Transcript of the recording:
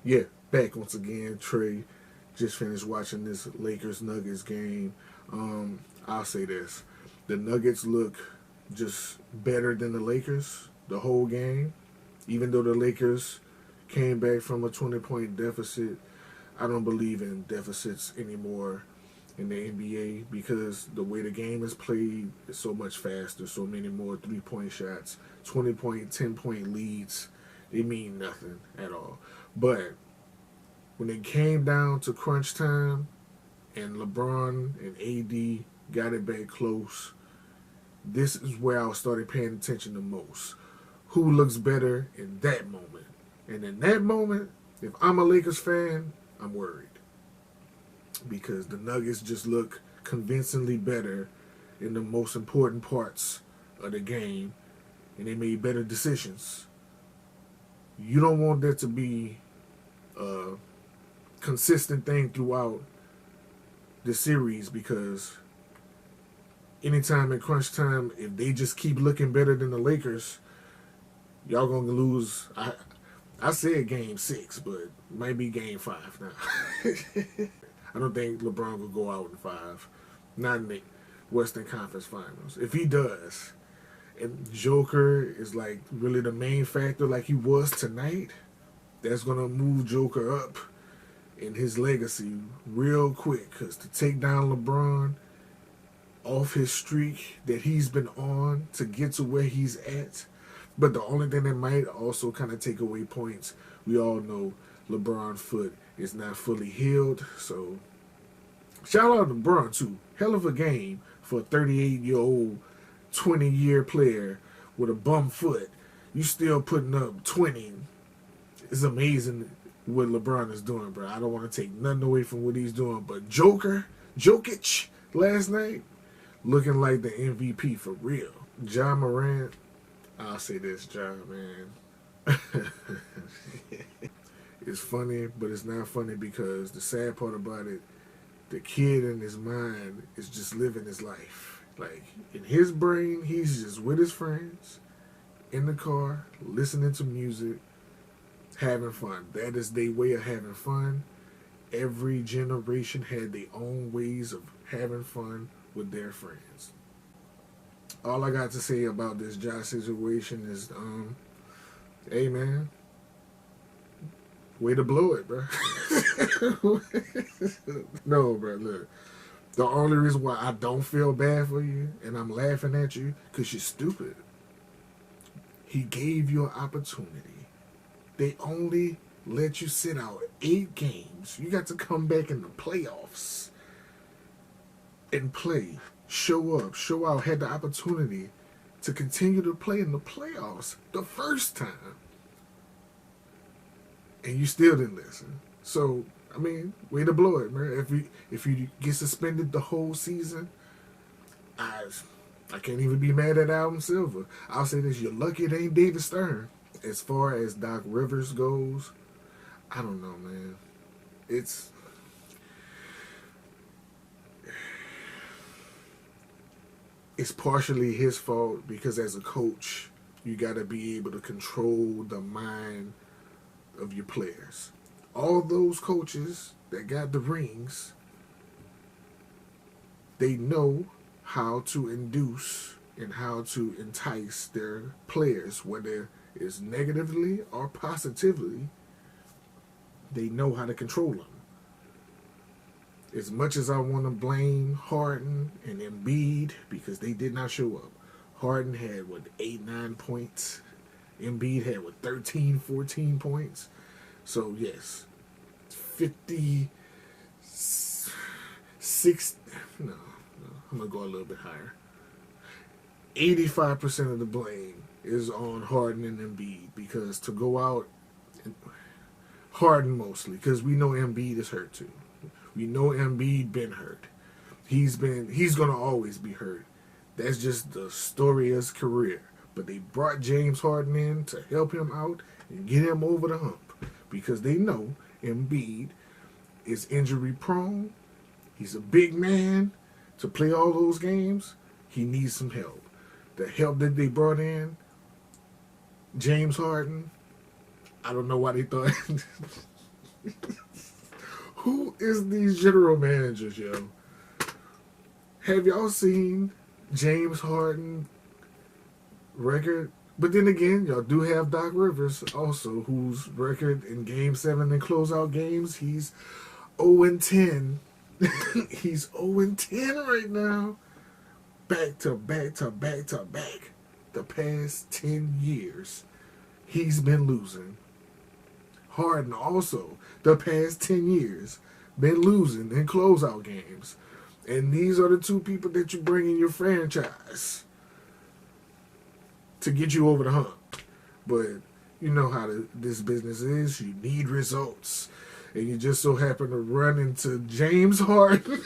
Yeah, back once again. Trey just finished watching this Lakers Nuggets game. I'll say this: the Nuggets look just better than the Lakers the whole game. Even though the Lakers came back from a 20-point deficit, I don't believe in deficits anymore in the NBA because the way the game is played is so much faster, so many more 3-point shots, 20-point, 10-point leads. They mean nothing at all. But when it came down to crunch time and LeBron and AD got it back close, this is where I started paying attention the most. Who looks better in that moment? And in that moment, if I'm a Lakers fan, I'm worried because the Nuggets just look convincingly better in the most important parts of the game, and they made better decisions. You don't want that to be a consistent thing throughout the series because anytime in crunch time, if they just keep looking better than the Lakers, y'all gonna lose. I said game 6, but it might be game 5 now. I don't think LeBron will go out in 5. Not in the Western Conference Finals. If he does, and Joker is like really the main factor like he was tonight, that's gonna move Joker up in his legacy real quick. Because to take down LeBron off his streak that he's been on to get to where he's at. But the only thing that might also kind of take away points, we all know LeBron's foot is not fully healed. So shout out to LeBron too. Hell of a game for a 38-year-old, 20-year player with a bum foot. You still putting up 20. It's amazing what LeBron is doing, bro. I don't want to take nothing away from what he's doing. But Jokic, last night, looking like the MVP for real. Ja Morant, I'll say this, Ja, man. It's funny, but it's not funny because the sad part about it, the kid in his mind is just living his life. Like, in his brain, he's just with his friends, in the car, listening to music, having fun. That is their way of having fun. Every generation had their own ways of having fun with their friends. All I got to say about this Josh situation is, hey man, way to blow it, bro. No, bro, look. The only reason why I don't feel bad for you and I'm laughing at you, because you're stupid. He gave you an opportunity. They only let you sit out 8 games. You got to come back in the playoffs and play. Show up, show out, had the opportunity to continue to play in the playoffs the first time. And you still didn't listen. So, I mean, way to blow it, man. If you get suspended the whole season, I can't even be mad at Adam Silver. I'll say this, you're lucky it ain't David Stern. As far as Doc Rivers goes, I don't know, man. It's partially his fault because as a coach, you got to be able to control the mind of your players. All those coaches that got the rings, they know how to induce and how to entice their players, whether it's negatively or positively. They know how to control them. As much as I want to blame Harden and Embiid because they did not show up. Harden had, 8, 9 points. Embiid had, 13, 14 points. So, yes, 56, no, I'm going to go a little bit higher. 85% of the blame is on Harden and Embiid because to go out, Harden mostly, because we know Embiid is hurt too. We know Embiid been hurt. He's gonna always be hurt. That's just the story of his career. But they brought James Harden in to help him out and get him over the hump because they know Embiid is injury prone. He's a big man to play all those games. He needs some help. The help that they brought in, James Harden, I don't know why they thought Who is these general managers, yo? Have y'all seen James Harden record? But then again, y'all do have Doc Rivers also, whose record in Game 7 and closeout games, he's 0-10. He's 0-10 right now. Back to back to back to back. The past 10 years, he's been losing. Harden also, the past 10 years, been losing in closeout games. And these are the two people that you bring in your franchise to get you over the hump. But you know how this business is. You need results. And you just so happen to run into James Harden